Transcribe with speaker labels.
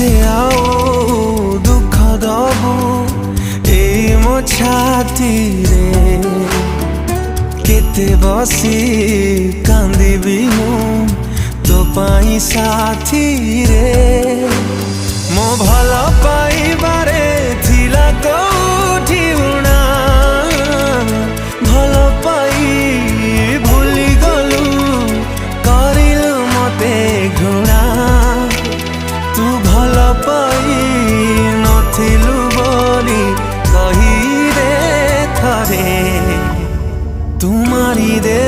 Speaker 1: जे आओ दुख दबु ए मो छाती रे केते बसी कांदिबी मु तो पाई साथी रे मो भल पाइबारे थिला कोठी उणा भल पाई भूली गलु करिलु मते घृणा तू भल पाई नथिलु बोली कही दे थरे तू मारी दे